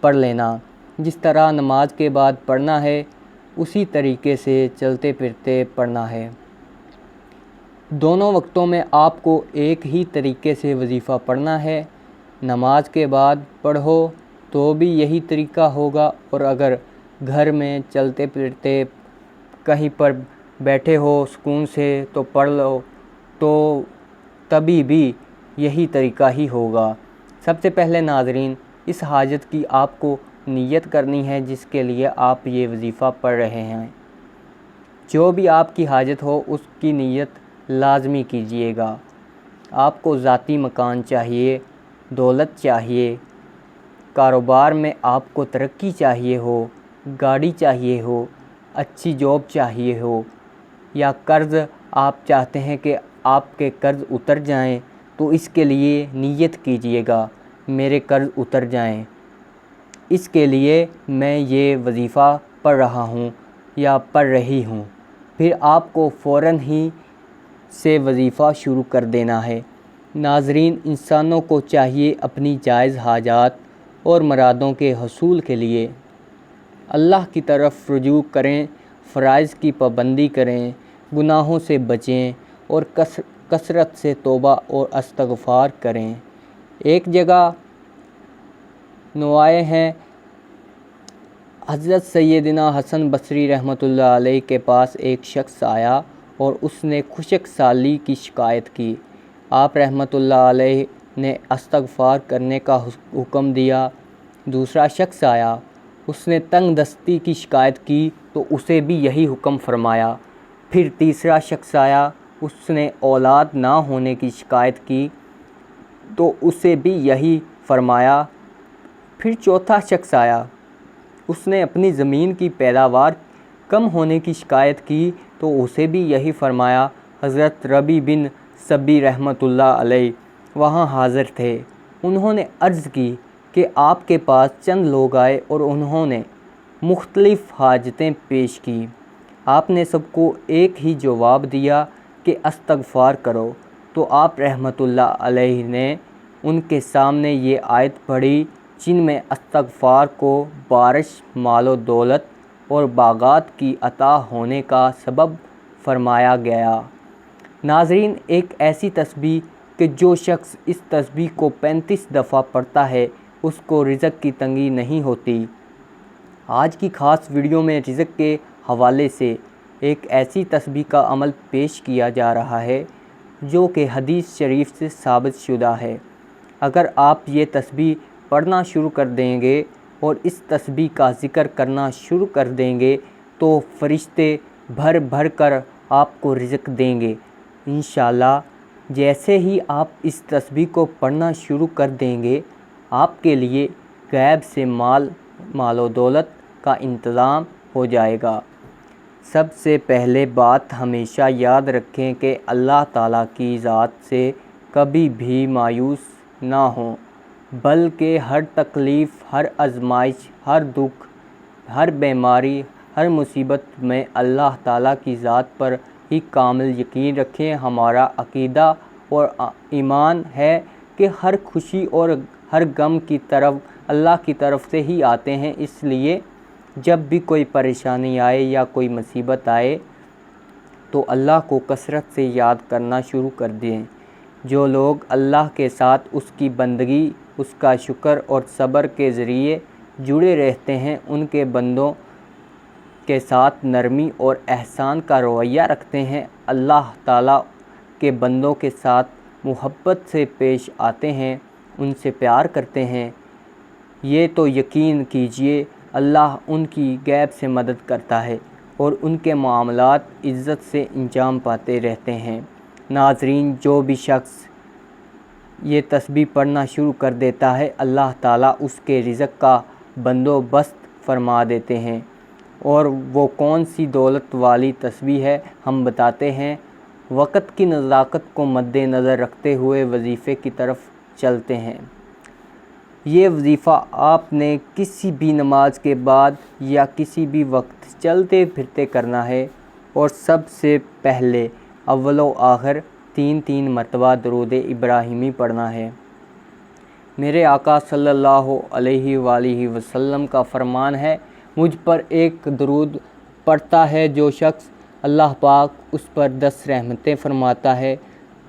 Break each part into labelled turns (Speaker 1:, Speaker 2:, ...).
Speaker 1: پڑھ لینا۔ جس طرح نماز کے بعد پڑھنا ہے اسی طریقے سے چلتے پھرتے پڑھنا ہے۔ دونوں وقتوں میں آپ کو ایک ہی طریقے سے وظیفہ پڑھنا ہے۔ نماز کے بعد پڑھو تو بھی یہی طریقہ ہوگا، اور اگر گھر میں چلتے پھرتے کہیں پر بیٹھے ہو سکون سے تو پڑھ لو تو تبھی بھی یہی طریقہ ہی ہوگا۔ سب سے پہلے ناظرین، اس حاجت کی آپ کو نیت کرنی ہے جس کے لیے آپ یہ وظیفہ پڑھ رہے ہیں۔ جو بھی آپ کی حاجت ہو اس کی نیت لازمی کیجئے گا۔ آپ کو ذاتی مکان چاہیے، دولت چاہیے، کاروبار میں آپ کو ترقی چاہیے ہو، گاڑی چاہیے ہو، اچھی جاب چاہیے ہو، یا قرض آپ چاہتے ہیں کہ آپ کے قرض اتر جائیں، تو اس کے لیے نیت کیجئے گا میرے قرض اتر جائیں، اس کے لیے میں یہ وظیفہ پڑھ رہا ہوں یا پڑھ رہی ہوں۔ پھر آپ کو فوراً ہی سے وظیفہ شروع کر دینا ہے۔ ناظرین، انسانوں کو چاہیے اپنی جائز حاجات اور مرادوں کے حصول کے لیے اللہ کی طرف رجوع کریں، فرائض کی پابندی کریں، گناہوں سے بچیں اور کثرت سے توبہ اور استغفار کریں۔ ایک جگہ نوائے ہیں، حضرت سیدنا حسن بصری رحمۃ اللہ علیہ کے پاس ایک شخص آیا اور اس نے خشک سالی کی شکایت کی۔ آپ رحمۃ اللہ علیہ نے استغفار کرنے کا حکم دیا۔ دوسرا شخص آیا، اس نے تنگ دستی کی شکایت کی تو اسے بھی یہی حکم فرمایا۔ پھر تیسرا شخص آیا، اس نے اولاد نہ ہونے کی شکایت کی تو اسے بھی یہی فرمایا۔ پھر چوتھا شخص آیا، اس نے اپنی زمین کی پیداوار کم ہونے کی شکایت کی تو اسے بھی یہی فرمایا۔ حضرت ربیع بن سبی رحمۃ اللہ علیہ وہاں حاضر تھے۔ انہوں نے عرض کی کہ آپ کے پاس چند لوگ آئے اور انہوں نے مختلف حاجتیں پیش کی۔ آپ نے سب کو ایک ہی جواب دیا کہ استغفار کرو، تو آپ رحمۃ اللہ علیہ نے ان کے سامنے یہ آیت پڑھی جن میں استغفار کو بارش، مال و دولت اور باغات کی عطا ہونے کا سبب فرمایا گیا۔ ناظرین، ایک ایسی تسبیح کہ جو شخص اس تسبیح کو 35 دفعہ پڑھتا ہے اس کو رزق کی تنگی نہیں ہوتی۔ آج کی خاص ویڈیو میں رزق کے حوالے سے ایک ایسی تسبیح کا عمل پیش کیا جا رہا ہے جو کہ حدیث شریف سے ثابت شدہ ہے۔ اگر آپ یہ تسبیح پڑھنا شروع کر دیں گے اور اس تسبیح کا ذکر کرنا شروع کر دیں گے تو فرشتے بھر بھر کر آپ کو رزق دیں گے انشاءاللہ۔ جیسے ہی آپ اس تسبیح کو پڑھنا شروع کر دیں گے آپ کے لیے غیب سے مال و دولت کا انتظام ہو جائے گا۔ سب سے پہلے بات ہمیشہ یاد رکھیں کہ اللہ تعالیٰ کی ذات سے کبھی بھی مایوس نہ ہوں، بلکہ ہر تکلیف، ہر آزمائش، ہر دکھ، ہر بیماری، ہر مصیبت میں اللہ تعالیٰ کی ذات پر ہی کامل یقین رکھیں۔ ہمارا عقیدہ اور ایمان ہے کہ ہر خوشی اور ہر غم کی طرف اللہ کی طرف سے ہی آتے ہیں، اس لیے جب بھی کوئی پریشانی آئے یا کوئی مصیبت آئے تو اللہ کو کثرت سے یاد کرنا شروع کر دیں۔ جو لوگ اللہ کے ساتھ اس کی بندگی، اس کا شکر اور صبر کے ذریعے جڑے رہتے ہیں، ان کے بندوں کے ساتھ نرمی اور احسان کا رویہ رکھتے ہیں، اللہ تعالیٰ کے بندوں کے ساتھ محبت سے پیش آتے ہیں، ان سے پیار کرتے ہیں، یہ تو یقین کیجئے اللہ ان کی غیب سے مدد کرتا ہے اور ان کے معاملات عزت سے انجام پاتے رہتے ہیں۔ ناظرین، جو بھی شخص یہ تسبیح پڑھنا شروع کر دیتا ہے اللہ تعالیٰ اس کے رزق کا بندوبست فرما دیتے ہیں۔ اور وہ کون سی دولت والی تسبیح ہے ہم بتاتے ہیں۔ وقت کی نزاکت کو مد نظر رکھتے ہوئے وظیفے کی طرف چلتے ہیں۔ یہ وظیفہ آپ نے کسی بھی نماز کے بعد یا کسی بھی وقت چلتے پھرتے کرنا ہے، اور سب سے پہلے اول و آخر 3 مرتبہ درود ابراہیمی پڑھنا ہے۔ میرے آقا صلی اللہ علیہ وآلہ وسلم کا فرمان ہے، مجھ پر ایک درود پڑھتا ہے جو شخص، اللہ پاک اس پر 10 رحمتیں فرماتا ہے۔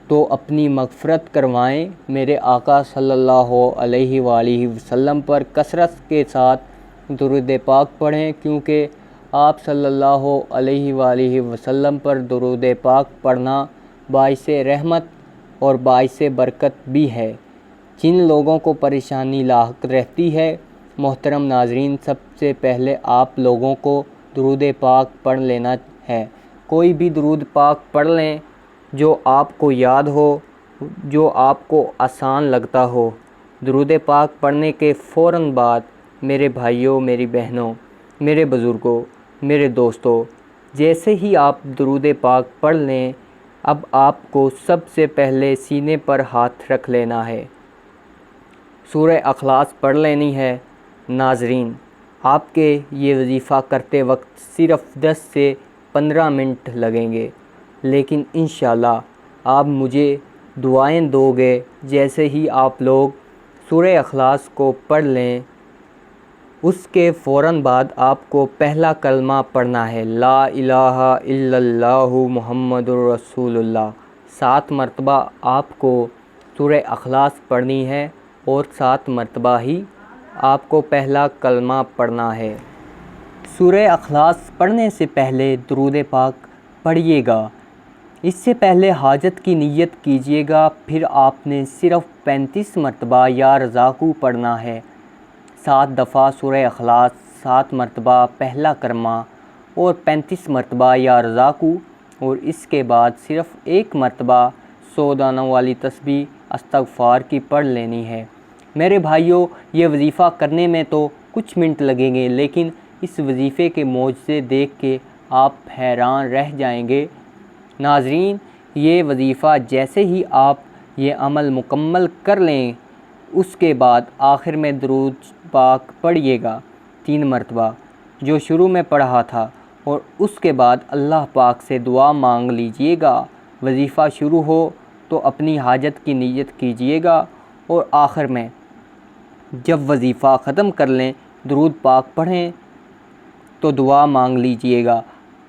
Speaker 1: تو اپنی مغفرت کروائیں، میرے آقا صلی اللہ علیہ وآلہ وسلم پر کثرت کے ساتھ درود پاک پڑھیں، کیونکہ آپ صلی اللہ علیہ وآلہ وسلم پر درود پاک پڑھنا باعث رحمت اور باعث برکت بھی ہے۔ جن لوگوں کو پریشانی لاحق رہتی ہے، محترم ناظرین، سب سے پہلے آپ لوگوں کو درود پاک پڑھ لینا ہے۔ کوئی بھی درود پاک پڑھ لیں جو آپ کو یاد ہو، جو آپ کو آسان لگتا ہو۔ درود پاک پڑھنے کے فوراً بعد میرے بھائیوں، میری بہنوں، میرے بزرگوں، میرے دوستوں، جیسے ہی آپ درود پاک پڑھ لیں، اب آپ کو سب سے پہلے سینے پر ہاتھ رکھ لینا ہے، سورہ اخلاص پڑھ لینی ہے۔ ناظرین، آپ کے یہ وظیفہ کرتے وقت صرف 10 سے 15 منٹ لگیں گے، لیکن انشاءاللہ آپ مجھے دعائیں دو گے۔ جیسے ہی آپ لوگ سورہ اخلاص کو پڑھ لیں، اس کے فوراً بعد آپ کو پہلا کلمہ پڑھنا ہے، لا الہ الا اللہ محمد الرسول اللہ۔ 7 مرتبہ آپ کو سورہ اخلاص پڑھنی ہے اور 7 مرتبہ ہی آپ کو پہلا کلمہ پڑھنا ہے۔ سورہ اخلاص پڑھنے سے پہلے درود پاک پڑھیے گا۔ اس سے پہلے حاجت کی نیت کیجیے گا، پھر آپ نے صرف 35 مرتبہ یا رزاقو پڑھنا ہے۔ 7 دفعہ سورہ اخلاص، 7 مرتبہ پہلا کلمہ اور 35 مرتبہ یا رزاقو، اور اس کے بعد صرف 1 مرتبہ 100 دانوں والی تسبیح استغفار کی پڑھ لینی ہے۔ میرے بھائیوں، یہ وظیفہ کرنے میں تو کچھ منٹ لگیں گے، لیکن اس وظیفے کے معجزے دیکھ کے آپ حیران رہ جائیں گے۔ ناظرین، یہ وظیفہ جیسے ہی آپ یہ عمل مکمل کر لیں، اس کے بعد آخر میں درود پاک پڑھیے گا 3 مرتبہ، جو شروع میں پڑھا تھا، اور اس کے بعد اللہ پاک سے دعا مانگ لیجئے گا۔ وظیفہ شروع ہو تو اپنی حاجت کی نیت کیجیے گا، اور آخر میں جب وظیفہ ختم کر لیں، درود پاک پڑھیں تو دعا مانگ لیجئے گا۔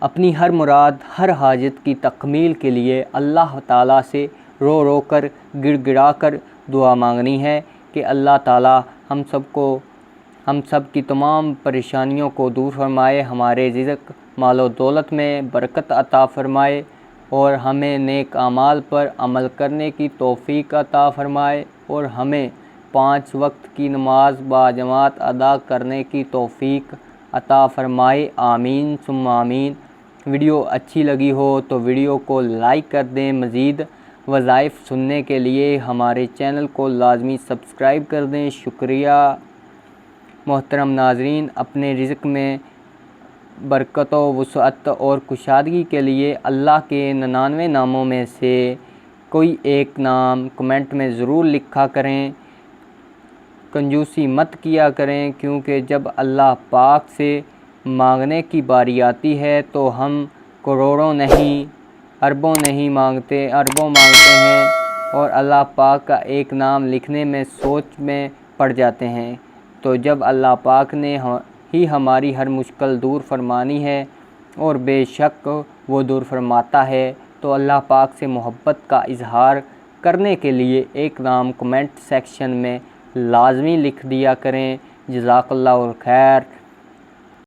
Speaker 1: اپنی ہر مراد، ہر حاجت کی تکمیل کے لیے اللہ تعالیٰ سے رو رو کر، گڑ گڑا کر دعا مانگنی ہے کہ اللہ تعالیٰ ہم سب کی تمام پریشانیوں کو دور فرمائے، ہمارے رزق، مال و دولت میں برکت عطا فرمائے، اور ہمیں نیک اعمال پر عمل کرنے کی توفیق عطا فرمائے، اور ہمیں 5 وقت کی نماز باجماعت ادا کرنے کی توفیق عطا فرمائے۔ آمین ثم آمین۔ ویڈیو اچھی لگی ہو تو ویڈیو کو لائک کر دیں۔ مزید وظائف سننے کے لیے ہمارے چینل کو لازمی سبسکرائب کر دیں۔ شکریہ۔ محترم ناظرین، اپنے رزق میں برکت و وسعت اور کشادگی کے لیے اللہ کے 99 ناموں میں سے کوئی ایک نام کمنٹ میں ضرور لکھا کریں۔ کنجوسی مت کیا کریں، کیونکہ جب اللہ پاک سے مانگنے کی باری آتی ہے تو ہم کروڑوں نہیں، اربوں نہیں مانگتے، اربوں مانگتے ہیں، اور اللہ پاک کا ایک نام لکھنے میں سوچ میں پڑ جاتے ہیں۔ تو جب اللہ پاک نے ہی ہماری ہر مشکل دور فرمانی ہے، اور بے شک وہ دور فرماتا ہے، تو اللہ پاک سے محبت کا اظہار کرنے کے لیے ایک نام کمنٹ سیکشن میں لازمی لکھ دیا کریں۔ جزاک اللہ خیر۔